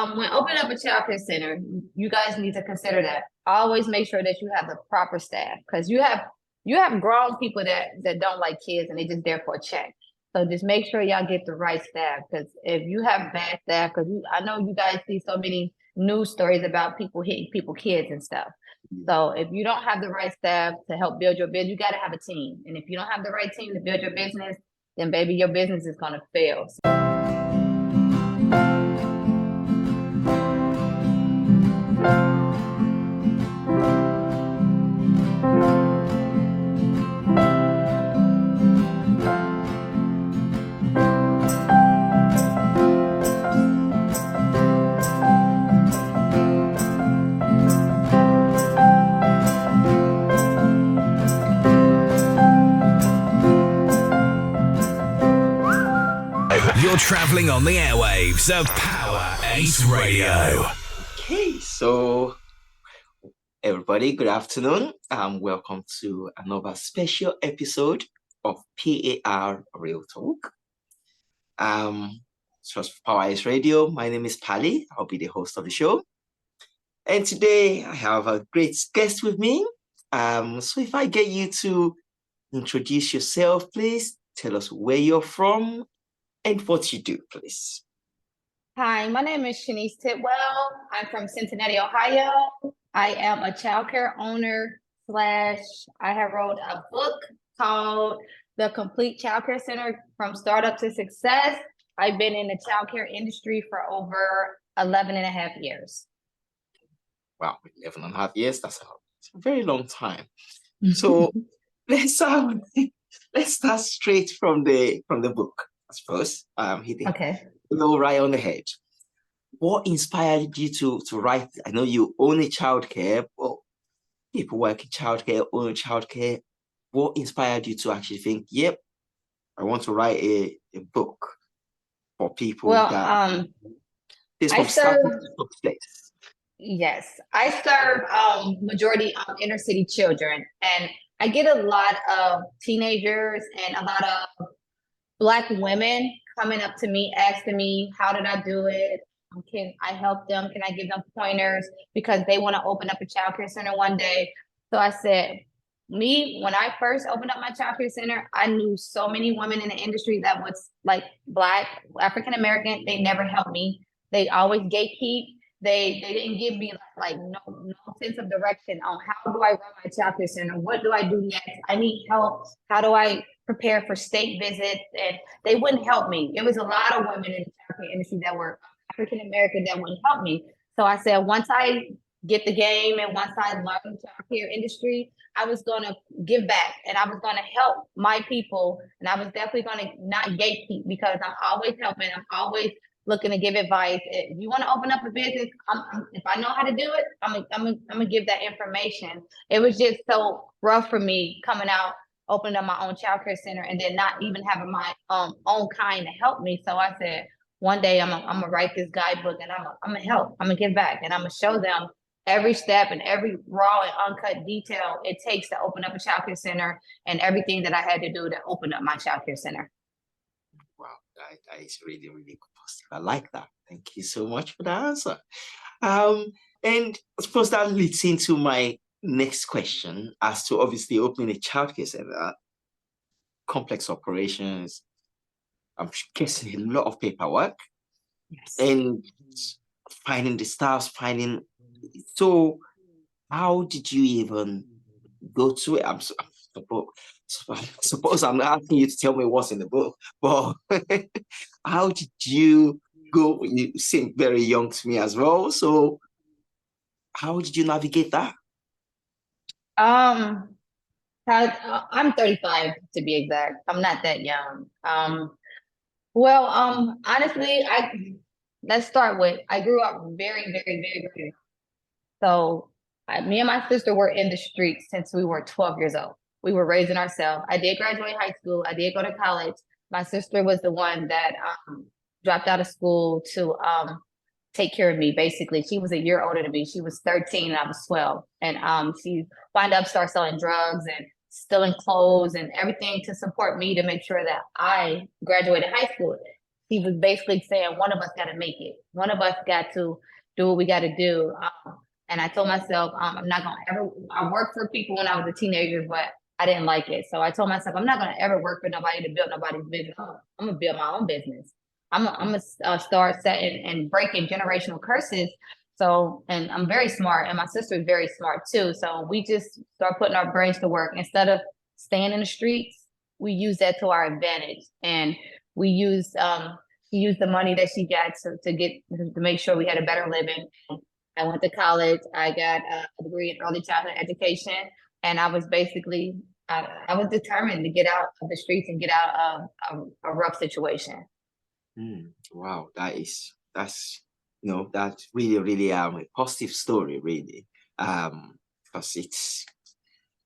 When opening up a childcare center, you guys need to consider that. Always make sure that you have the proper staff because you have grown people that don't like kids and they just there for a check. So just make sure y'all get the right staff because if you have bad staff, because I know you guys see so many news stories about people hitting people kids and stuff. So if you don't have the right staff to help build your business, you got to have a team. And if you don't have the right team to build your business, then baby, your business is going to fail. You're traveling on the airwaves of Power 8 Radio. Okay, so everybody, good afternoon. Welcome to another special episode of PAR Real Talk. Just Power 8 Radio. My name is Pali. I'll be the host of the show. And today I have a great guest with me. So if I get you to introduce yourself, please tell us where you're from and what you do, please. Hi, my name is Shanice Tidwell. I'm from Cincinnati, Ohio. I am a childcare owner / I have wrote a book called The Complete Childcare Center from Startup to Success. I've been in the childcare industry for over 11 and a half years. Wow, 11 and a half years, that's a very long time. So let's start straight from the book. First, Okay. Right on the head. What inspired you to write? I know you own a childcare, but people work in childcare, own childcare. What inspired you to actually think, yep, I want to write a book for people that this from starting to success? Yes, I serve majority inner city children, and I get a lot of teenagers and a lot of Black women coming up to me, asking me, how did I do it? Can I help them? Can I give them pointers? Because they want to open up a childcare center one day. So I said, when I first opened up my childcare center, I knew so many women in the industry that was like Black, African-American. They never helped me. They always gatekeep. They didn't give me like no sense of direction on how do I run my childcare center? What do I do next? I need help. How do I prepare for state visits? And they wouldn't help me. It was a lot of women in the childcare industry that were African American that wouldn't help me. So I said, once I get the game and once I learn the childcare industry, I was going to give back and I was going to help my people. And I was definitely going to not gatekeep because I'm always helping. I'm always looking to give advice. If you want to open up a business, if I know how to do it, I'm gonna give that information. It was just so rough for me coming out, opening up my own childcare center, and then not even having my own kind to help me. So I said, one day I'm gonna write this guidebook, and I'm gonna help. I'm gonna give back, and I'm gonna show them every step and every raw and uncut detail it takes to open up a childcare center, and everything that I had to do to open up my childcare center. Wow, that is really, really positive. I like that. Thank you so much for the answer. And I suppose that leads into my next question as to obviously opening a childcare center, complex operations. I'm guessing a lot of paperwork. Yes. And finding the staff, so how did you even go to it? I suppose I'm not asking you to tell me what's in the book, but how did you go? You seem very young to me as well. So how did you navigate that? I'm 35 to be exact. I'm not that young. Honestly, let's start with, I grew up very, very, very, very young. So me and my sister were in the streets since we were 12 years old. We were raising ourselves. I did graduate high school. I did go to college. My sister was the one that dropped out of school to take care of me, basically. She was a year older than me. She was 13 and I was 12. And she wound up start selling drugs and stealing clothes and everything to support me to make sure that I graduated high school. he was basically saying one of us got to make it. One of us got to do what we got to do. And I told myself, I'm not going to ever, I worked for people when I was a teenager, but I didn't like it. So I told myself, I'm not going to ever work for nobody to build nobody's business. I'm going to build my own business. I'm going to start setting and breaking generational curses. So, and I'm very smart, and my sister is very smart too. So we just start putting our brains to work. Instead of staying in the streets, we use that to our advantage. And we used the money that she got to make sure we had a better living. I went to college. I got a degree in early childhood education, and I was basically I was determined to get out of the streets and get out of a rough situation. Wow, that's that's really a positive story, really. Because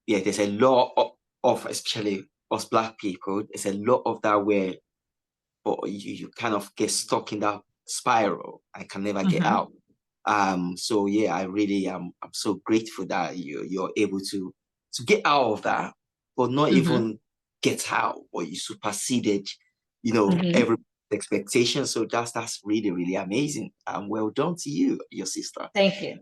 there's a lot of especially us Black people. There's a lot of that where, you kind of get stuck in that spiral and can never get out. So yeah, I really I'm so grateful that you're able to get out of that, but not even get out, or you superseded, every expectation. So that's really amazing. Well done to you, your sister. Thank you.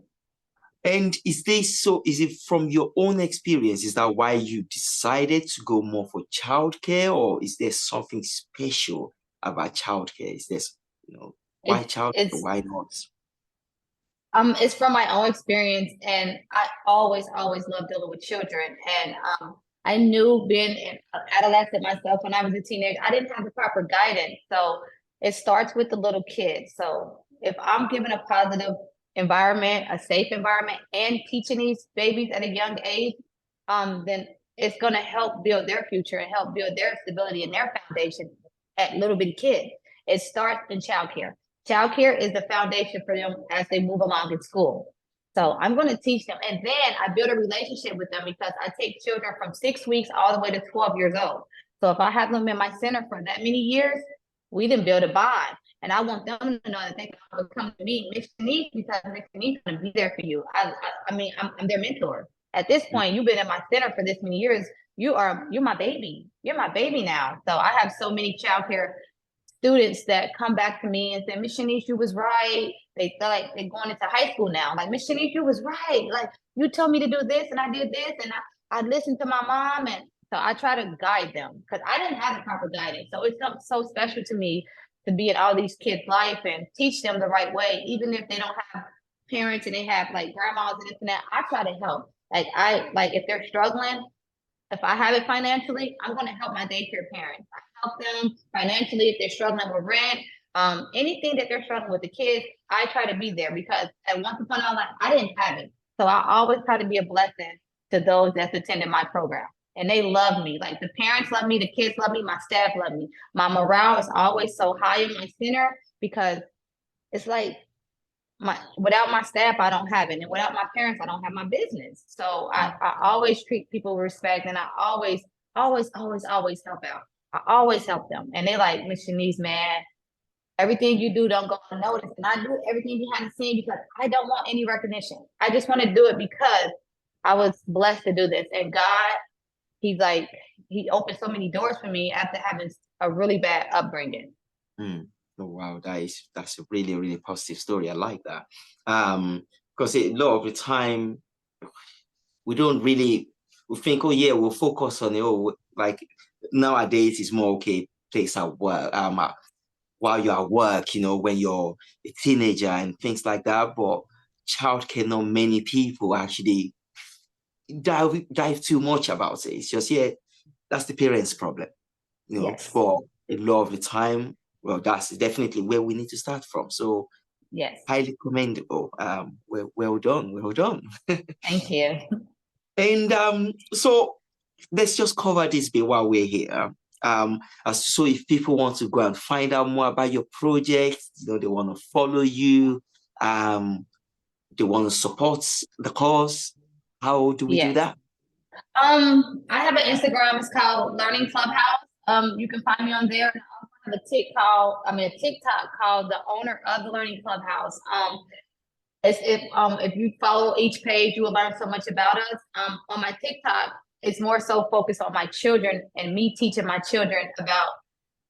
And is it from your own experience? Is that why you decided to go more for childcare, or is there something special about childcare? Is this, why childcare? Why not? It's from my own experience, and I always loved dealing with children. And I knew being an adolescent myself when I was a teenager, I didn't have the proper guidance. So it starts with the little kids. So if I'm given a positive environment, a safe environment, and teaching these babies at a young age, then it's going to help build their future and help build their stability and their foundation at little bitty kids. It starts in childcare. Childcare is the foundation for them as they move along in school. So I'm going to teach them. And then I build a relationship with them, because I take children from 6 weeks all the way to 12 years old. So if I have them in my center for that many years, we then build a bond. And I want them to know that they can come to me, Miss Shanice, because Miss Shanice is going to be there for you. I'm their mentor. At this point, you've been in my center for this many years. You're my baby. You're my baby now. So I have so many childcare students that come back to me and say, Miss Shanice, you was right. They feel like they're going into high school now. Like, Miss Shanice, you was right. Like, you told me to do this, and I did this, and I listened to my mom. And so I try to guide them, because I didn't have the proper guidance. So it's something so special to me to be in all these kids' life and teach them the right way, even if they don't have parents and they have like grandmas and this and that. I try to help. If they're struggling, if I have it financially, I'm going to help my daycare parents. I help them financially if they're struggling with rent, anything that they're struggling with the kids. I try to be there, because at once upon a time, I didn't have it. So I always try to be a blessing to those that's attending my program. And they love me. Like, the parents love me, the kids love me, my staff love me. My morale is always so high in my center, because it's like, without my staff, I don't have it. And without my parents, I don't have my business. So I always treat people with respect, and I always help out. I always help them. And they like, Miss Shanice, man, everything you do don't go unnoticed. And I do everything behind the scene because I don't want any recognition. I just want to do it because I was blessed to do this. And God, He opened so many doors for me after having a really bad upbringing. Oh, wow, that's a really positive story. I like that. Because a lot of the time we think, oh yeah, we'll focus on it. Like nowadays it's more okay, place at work, while you're at work, when you're a teenager and things like that. But childcare, not many people actually dive too much about it. It's just, that's the parents' problem. Yes. For a lot of the time, well, that's definitely where we need to start from. So, yes, highly commendable. Well done. Thank you. And so let's just cover this bit while we're here. So if people want to go and find out more about your project, they want to follow you, they want to support the cause, how do we do that? I have an Instagram. It's called Learning Clubhouse. You can find me on there. And I also have a TikTok called The Owner of the Learning Clubhouse. If you follow each page, you will learn so much about us. On my TikTok, it's more so focused on my children and me teaching my children about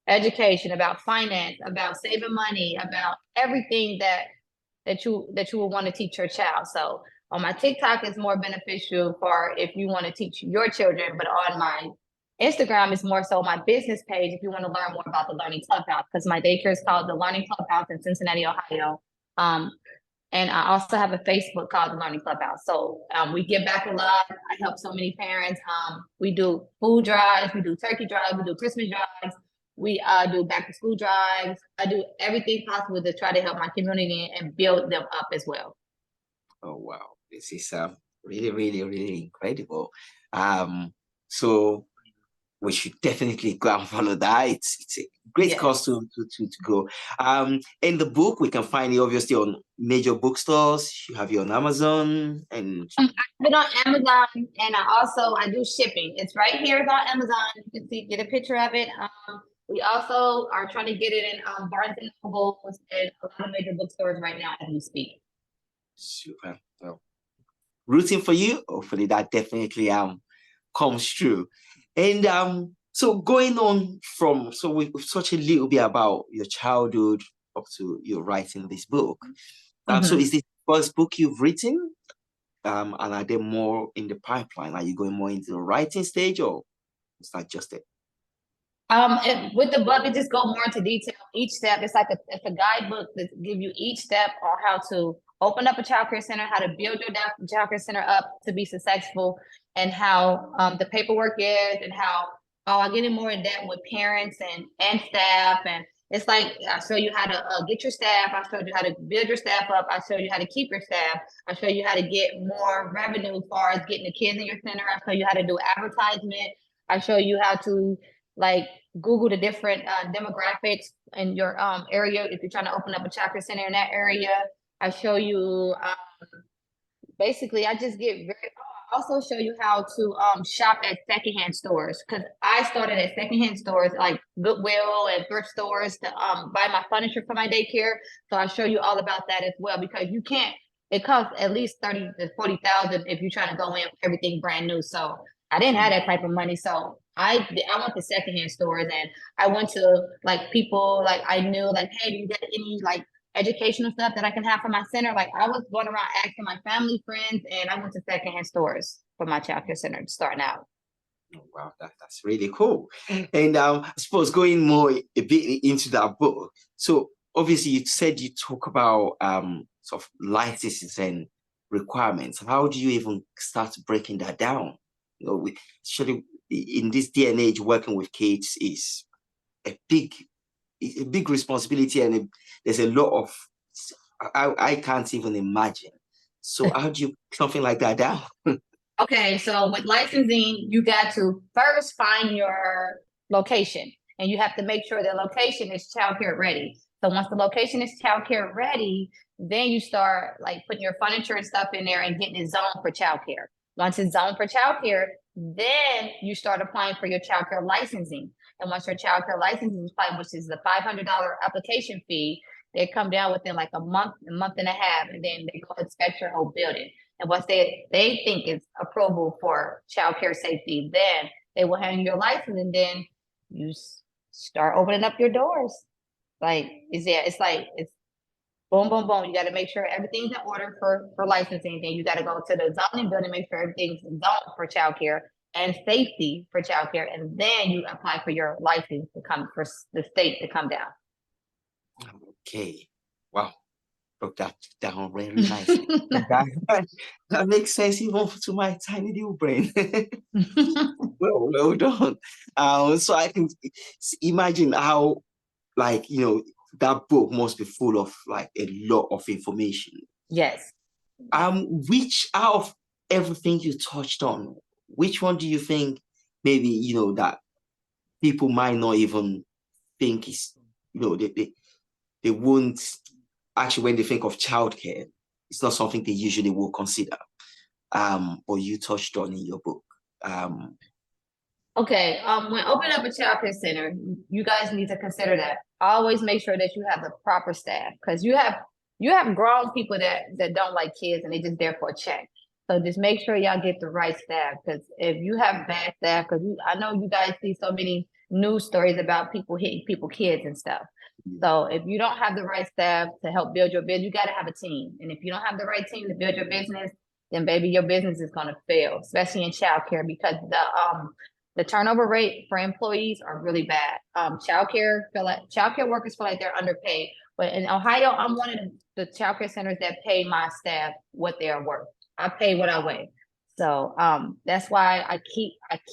education, about finance, about saving money, about everything that you would want to teach your child. So on my TikTok is more beneficial for if you want to teach your children, but on my Instagram is more so my business page if you want to learn more about the Learning Clubhouse, because my daycare is called the Learning Clubhouse in Cincinnati, Ohio. And I also have a Facebook called the Learning Clubhouse. So we give back a lot. I help so many parents. We do food drives, we do turkey drives, we do Christmas drives, we do back to school drives. I do everything possible to try to help my community and build them up as well. Oh wow, this is really, really, really incredible. So we should definitely go and follow that. It's a great cause to go. In the book, we can find it obviously on major bookstores. You have it on Amazon and I have it on Amazon, and I do shipping. It's right here. It's on Amazon. You can see, get a picture of it. We also are trying to get it in Barnes and Noble and a lot of major bookstores right now as we speak. Super. Well, rooting for you. Hopefully that definitely comes true. And so going on from, so we've touched a little bit about your childhood up to your writing this book. So is this the first book you've written? And are there more in the pipeline? Are you going more into the writing stage, or is that just it? With the book, it just go more into detail. Each step, it's a guidebook that give you each step on how to open up a childcare center, how to build your childcare center up to be successful, and how the paperwork is, and how I get in more in depth with parents and staff. And it's like I show you how to get your staff. I showed you how to build your staff up. I show you how to keep your staff. I show you how to get more revenue as far as getting the kids in your center. I show you how to do advertisement. I show you how to like Google the different demographics in your area if you're trying to open up a childcare center in that area. I show you basically I just get very I also show you how to shop at secondhand stores, because I started at secondhand stores like Goodwill and thrift stores to buy my furniture for my daycare. So I show you all about that as well, because you can't, it costs at least 30 to 40,000 if you're trying to go in with everything brand new. So I didn't have that type of money. So I went to secondhand stores, and I went to like people like I knew, like, hey, do you get any like educational stuff that I can have for my center? Like I was going around asking my family, friends, and I went to secondhand stores for my childcare center starting out. Oh, wow, that's really cool. And I suppose going more a bit into that book. So obviously you said you talk about sort of licenses and requirements. How do you even start breaking that down? You know, especially in this day and age, working with kids is a big responsibility, and there's a lot of I can't even imagine. So how do you something like that down? Okay, so with licensing, you got to first find your location, and you have to make sure the location is childcare ready. So once the location is childcare ready, then you start like putting your furniture and stuff in there and getting it zoned for childcare. Once it's zoned for childcare, then you start applying for your childcare licensing. And once your childcare licensing is applied, which is the $500 application fee, they come down within like a month and a half, and then they go inspect your whole building. And once they think is approval for childcare safety, then they will hand you your license, and then you start opening up your doors. Like it's boom, boom, boom. You got to make sure everything's in order for licensing. Then you got to go to the zoning building, make sure everything's zoned for childcare and safety for childcare, and then you apply for your license to come for the state to come down. Okay, wow, broke that down really nicely. that makes sense even to my tiny little brain. well done. So I can imagine how, like, you know, that book must be full of like a lot of information. Yes. Which out of everything you touched on, which one do you think maybe, you know, that people might not even think is, you know, they won't actually, when they think of childcare, it's not something they usually will consider. Or you touched on in your book. Okay. When opening up a childcare center, you guys need to consider that. Always make sure that you have the proper staff, because you have grown people that don't like kids and they just there for a check. So just make sure y'all get the right staff, because if you have bad staff, because I know you guys see so many news stories about people hitting people, kids and stuff. So if you don't have the right staff to help build your business, you got to have a team. And if you don't have the right team to build your business, then baby, your business is going to fail, especially in childcare, because the turnover rate for employees are really bad. Childcare workers feel like they're underpaid. But in Ohio, I'm one of the childcare centers that pay my staff what they are worth. I pay what I weigh. So that's why I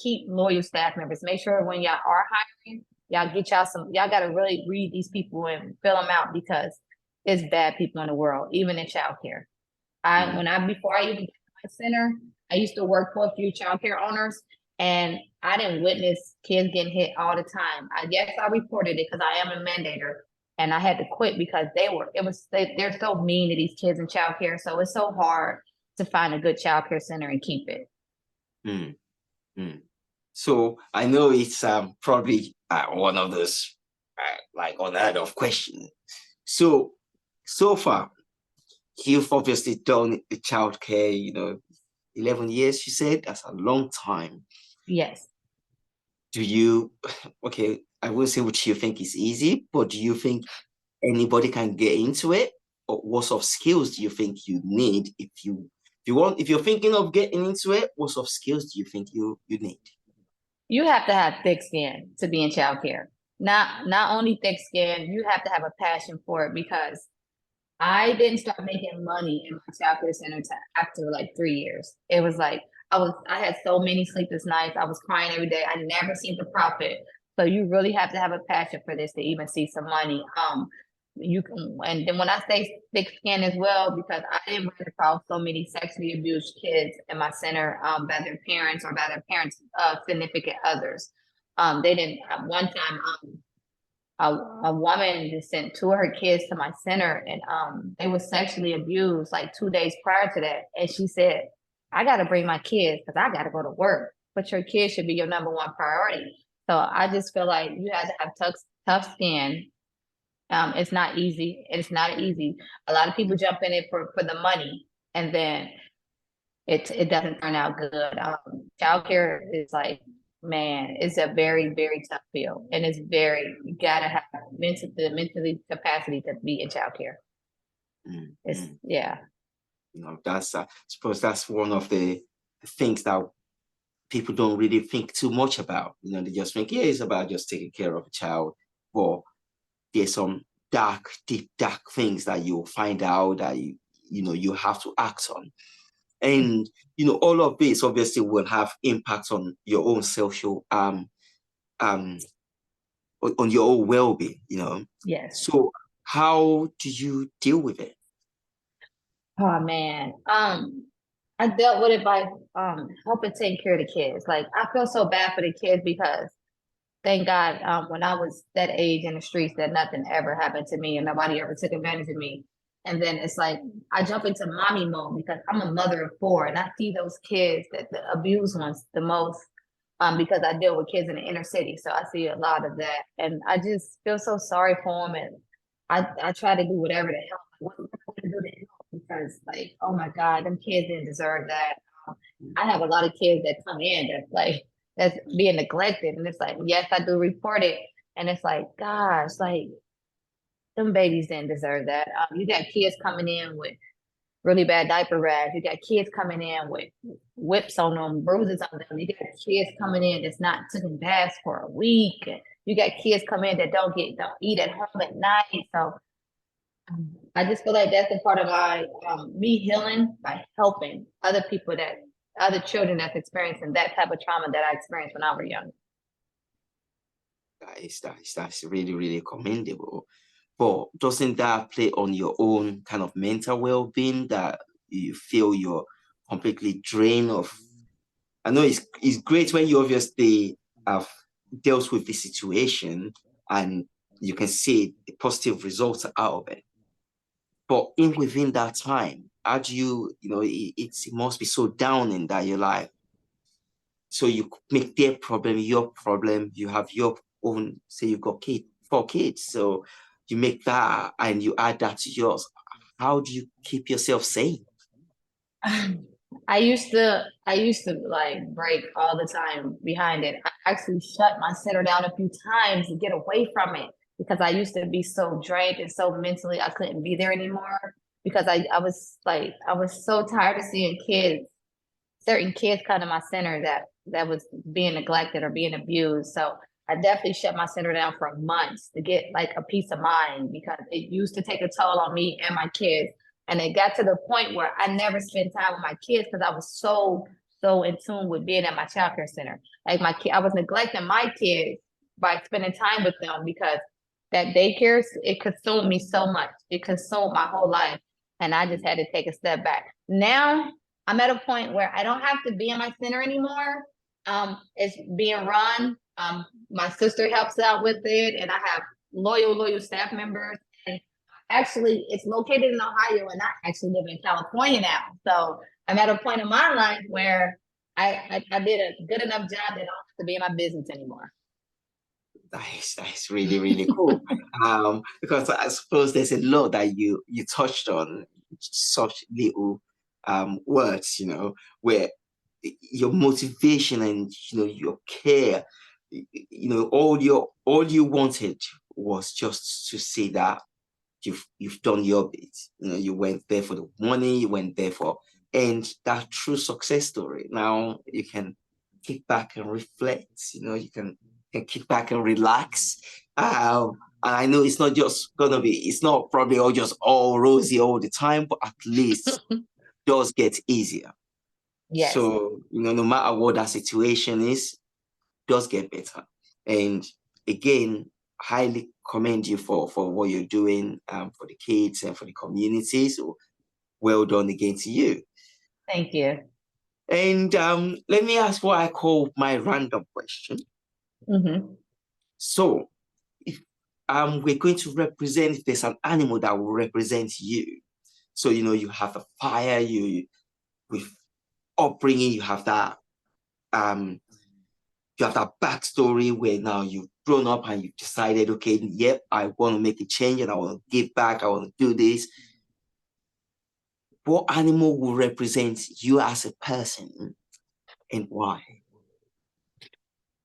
keep loyal staff members. Make sure when y'all are hiring, y'all got to really read these people and fill them out, because there's bad people in the world, even in childcare. Before I even got my center, I used to work for a few childcare owners, and I didn't witness kids getting hit all the time. I reported it because I am a mandator, and I had to quit because they're so mean to these kids in childcare. So it's so hard to find a good childcare center and keep it. Mm, mm. So I know it's probably one of those like unheard of questions. So far, you've obviously done the childcare, 11 years, you said. That's a long time. Yes. Okay, I won't say what you think is easy, but do you think anybody can get into it? Or what sort of skills do you think you need if you're thinking of getting into it? What sort of skills do you think you need? You have to have thick skin to be in childcare. Not only thick skin, you have to have a passion for it, because I didn't start making money in my childcare center after like 3 years. It was like I had so many sleepless nights. I was crying every day. I never seen the profit. So you really have to have a passion for this to even see some money. And then when I say thick skin as well, because I didn't run across so many sexually abused kids in my center by their parents or by their parents' significant others. They didn't. At one time, a woman just sent two of her kids to my center, and they were sexually abused like 2 days prior to that. And she said, "I got to bring my kids because I got to go to work, but your kids should be your number one priority." So I just feel like you have to have tough skin. It's not easy. It's not easy. A lot of people jump in it for the money, and then it doesn't turn out good. Childcare is like, man, it's a very, very tough field, and you gotta have mentally capacity to be in childcare. Yeah. That's I suppose that's one of the things that people don't really think too much about. They just think, yeah, it's about just taking care of a child, but there's some deep, dark things that you'll find out that you have to act on. And all of this obviously will have impacts on your own social on your own well-being, Yes. So how do you deal with it? Oh man. I dealt with it by helping take care of the kids. Like, I feel so bad for the kids, because thank God, when I was that age in the streets, that nothing ever happened to me and nobody ever took advantage of me. And then it's like I jump into mommy mode because I'm a mother of 4, and I see those kids, the abused ones, the most, because I deal with kids in the inner city. So I see a lot of that, and I just feel so sorry for them. And I try to do whatever to help. What am I going to do to help? Because, like, oh my God, them kids didn't deserve that. I have a lot of kids that come in that's being neglected, and it's like, yes, I do report it, and it's like, gosh, like, them babies didn't deserve that. You got kids coming in with really bad diaper rash. You got kids coming in with whips on them, bruises on them. You got kids coming in that's not taking baths for a week. You got kids coming in that don't eat at home at night. So I just feel like that's a part of me healing by helping other children that's experiencing that type of trauma that I experienced when I was young. That's really, really commendable. But doesn't that play on your own kind of mental well-being, that you feel you're completely drained of? I know it's great when you obviously have dealt with the situation and you can see the positive results out of it. But within that time, how do you, it must be so downing that you're like, so you make their problem your problem. You have your own, say you've got 4 kids, so you make and you add that to yours. How do you keep yourself sane? I used to like break all the time behind it. I actually shut my center down a few times to get away from it because I used to be so drained and so mentally I couldn't be there anymore because I was so tired of seeing certain kids come to my center that was being neglected or being abused. So I definitely shut my center down for months to get like a peace of mind because it used to take a toll on me and my kids. And it got to the point where I never spent time with my kids because I was so in tune with being at my childcare center. Like I was neglecting my kids by spending time with them because that daycare, it consumed me so much. It consumed my whole life. And I just had to take a step back. Now I'm at a point where I don't have to be in my center anymore. It's being run. My sister helps out with it, and I have loyal staff members. And actually, it's located in Ohio, and I actually live in California now. So I'm at a point in my life where I did a good enough job that I don't have to be in my business anymore. That's really, really cool. Because I suppose there's a lot that you touched on, such little words, where your motivation and your care, all you wanted was just to say that you've done your bit. You went there for the money, you went there for, and that true success story. Now you can kick back and reflect. You can kick back and relax. And I know it's not just it's not probably all rosy all the time, but at least it does get easier. Yes. So, no matter what that situation is, it does get better. And again, highly commend you for what you're doing for the kids and for the community. So well done again to you. Thank you. And let me ask what I call my random question. Mm-hmm. So if we're going to represent, if there's an animal that will represent you. So, you have a fire, with upbringing, you have that backstory where now you've grown up and you've decided, okay, yep, I want to make a change and I want to give back, I want to do this. What animal will represent you as a person and why?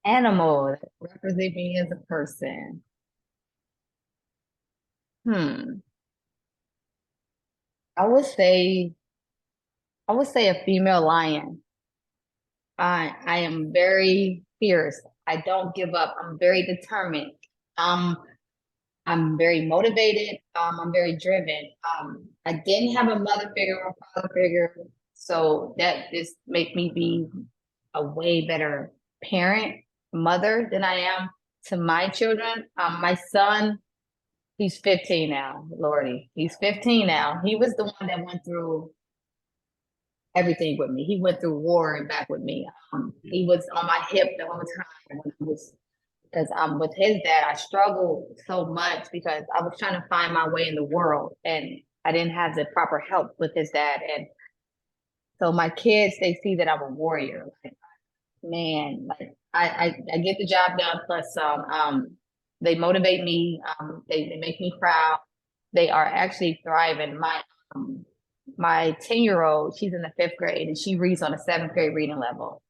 Animal that represent me as a person. I would say a female lion. I am very fierce. I don't give up. I'm very determined. I'm very motivated. I'm very driven. I didn't have a mother figure or father figure, so that just make me be a way better parent, mother than I am to my children. My son, he's 15 now, Lordy. He's 15 now. He was the one that went through everything with me. He went through war and back with me. He was on my hip the whole time when I was, because with his dad, I struggled so much because I was trying to find my way in the world and I didn't have the proper help with his dad. And so my kids, they see that I'm a warrior. Like, man, like I get the job done plus they motivate me. They make me proud. They are actually thriving. My 10-year-old, she's in the 5th grade and she reads on a 7th grade reading level.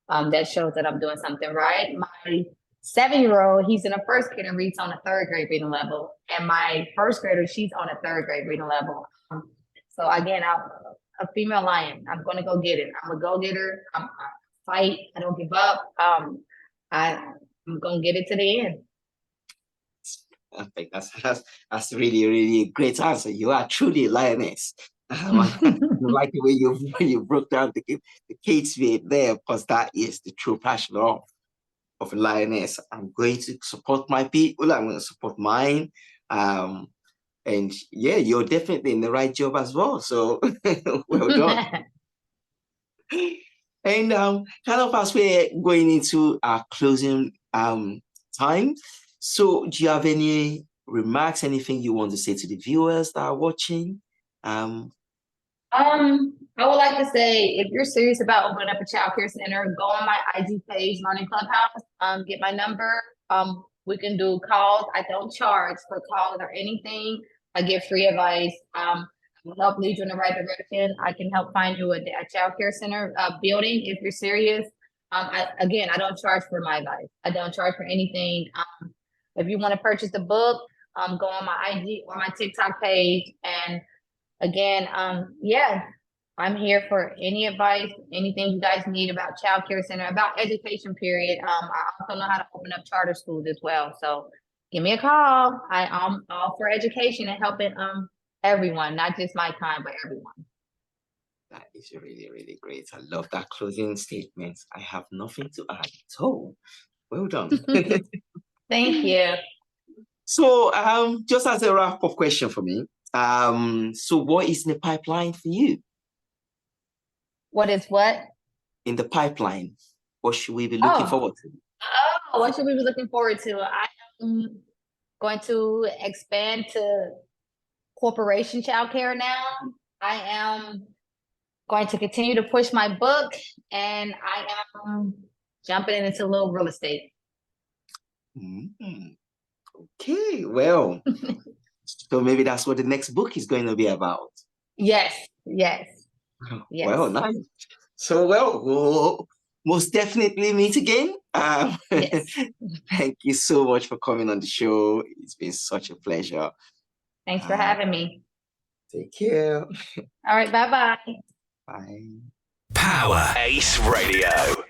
That shows that I'm doing something right. My 7-year-old, he's in a 1st grade and reads on a 3rd grade reading level. And my 1st grader, she's on a 3rd grade reading level. So again, I'm a female lion. I'm going to go get it. I'm a go-getter. I fight. I don't give up. I'm going to get it to the end. I think that's really, really a great answer. You are truly a lioness. I like the way you broke down the Kate's bit there, because that is the true passion of a lioness. I'm going to support my people. I'm going to support mine. And yeah, you're definitely in the right job as well. So well done. And kind of as we're going into our closing time, so do you have any remarks, anything you want to say to the viewers that are watching? I would like to say, if you're serious about opening up a childcare center, go on my IG page, Learning Clubhouse, get my number. We can do calls. I don't charge for calls or anything. I give free advice. I'm help lead you in the right direction. I can help find you a childcare center building if you're serious. I don't charge for my advice. I don't charge for anything. If you want to purchase the book, go on my IG or my TikTok page. And again, yeah, I'm here for any advice, anything you guys need about childcare center, about education period. I also know how to open up charter schools as well. So give me a call. I'm all for education and helping everyone, not just my kind, but everyone. That is really, really great. I love that closing statement. I have nothing to add at all. Well done. Thank you. So, just as a wrap-up question for me, so what is in the pipeline for you? What is what? In the pipeline, what should we be looking forward to? Oh, what should we be looking forward to? I am going to expand to corporation childcare now. I am going to continue to push my book, and I am jumping into a little real estate. Okay, well, so maybe that's what the next book is going to be about. Yes. Well, nice. So, we'll most definitely meet again. Yes. Thank you so much for coming on the show. It's been such a pleasure. Thanks for having me. Take care. All right, bye-bye. Bye. Power Ace Radio.